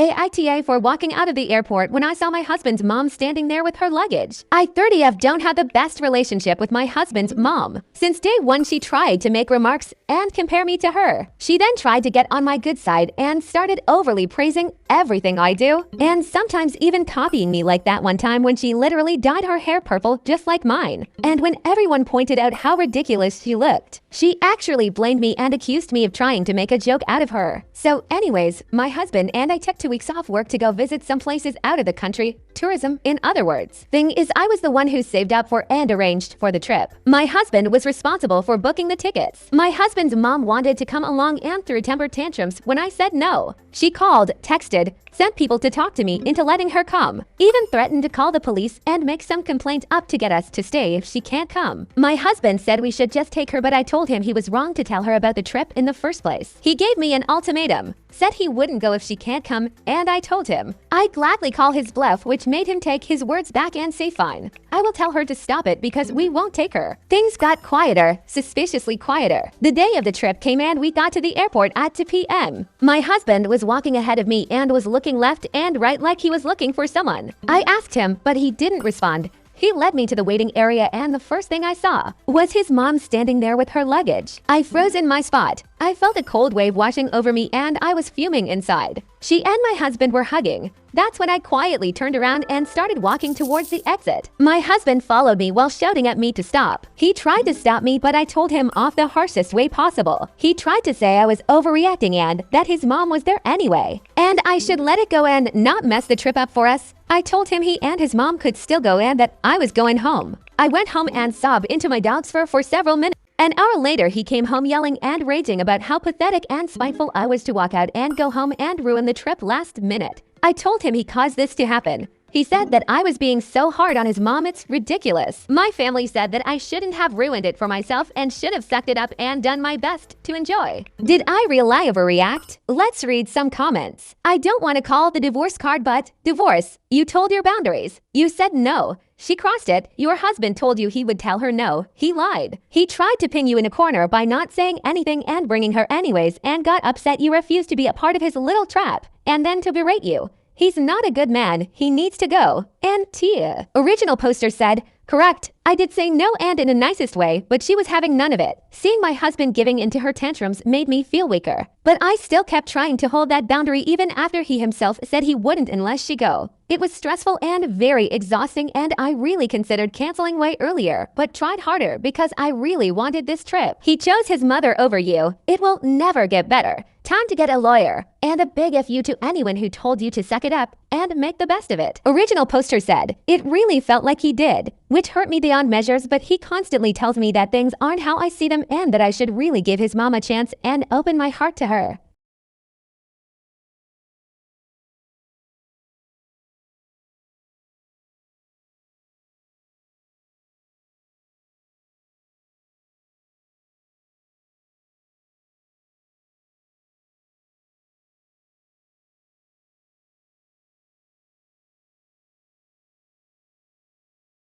AITA for walking out of the airport when I saw my husband's mom standing there with her luggage. I 30F don't have the best relationship with my husband's mom. Since day one, she tried to make remarks and compare me to her. She then tried to get on my good side and started overly praising everything I do, and sometimes even copying me, like that one time when she literally dyed her hair purple just like mine. And when everyone pointed out how ridiculous she looked, she actually blamed me and accused me of trying to make a joke out of her. So anyways, my husband and I took 2 weeks off work to go visit some places out of the country. Tourism, in other words. Thing is, I was the one who saved up for and arranged for the trip. My husband was responsible for booking the tickets. My husband's mom wanted to come along and threw temper tantrums when I said no. She called, texted, sent people to talk to me into letting her come, even threatened to call the police and make some complaint up to get us to stay if she can't come. My husband said we should just take her, but I told him he was wrong to tell her about the trip in the first place. He gave me an ultimatum, said he wouldn't go if she can't come, and I told him I'd gladly call his bluff, which made him take his words back and say fine. I will tell her to stop it because we won't take her. Things got quieter, suspiciously quieter. The day of the trip came and we got to the airport at 2 p.m. My husband was walking ahead of me and was looking left and right like he was looking for someone. I asked him, but he didn't respond. He led me to the waiting area, and the first thing I saw was his mom standing there with her luggage. I froze in my spot. I felt a cold wave washing over me and I was fuming inside. She and my husband were hugging. That's when I quietly turned around and started walking towards the exit. My husband followed me while shouting at me to stop. He tried to stop me, but I told him off the harshest way possible. He tried to say I was overreacting and that his mom was there anyway, and I should let it go and not mess the trip up for us. I told him he and his mom could still go and that I was going home. I went home and sobbed into my dog's fur for several minutes. An hour later, he came home yelling and raging about how pathetic and spiteful I was to walk out and go home and ruin the trip last minute. I told him he caused this to happen. He said that I was being so hard on his mom, it's ridiculous. My family said that I shouldn't have ruined it for myself and should have sucked it up and done my best to enjoy. Did I really overreact? Let's read some comments. I don't want to call the divorce card, but divorce. You told your boundaries. You said no. She crossed it. Your husband told you he would tell her no. He lied. He tried to pin you in a corner by not saying anything and bringing her anyways and got upset you refused to be a part of his little trap and then to berate you. He's not a good man. He needs to go. And Tia. Original poster said, correct. I did say no and in the nicest way, but she was having none of it. Seeing my husband giving into her tantrums made me feel weaker. But I still kept trying to hold that boundary even after he himself said he wouldn't unless she go. It was stressful and very exhausting, and I really considered canceling way earlier, but tried harder because I really wanted this trip. He chose his mother over you. It will never get better. Time to get a lawyer. And a big F you to anyone who told you to suck it up and make the best of it. Original poster said, it really felt like he did, which hurt me beyond measures, but he constantly tells me that things aren't how I see them and that I should really give his mom a chance and open my heart to her.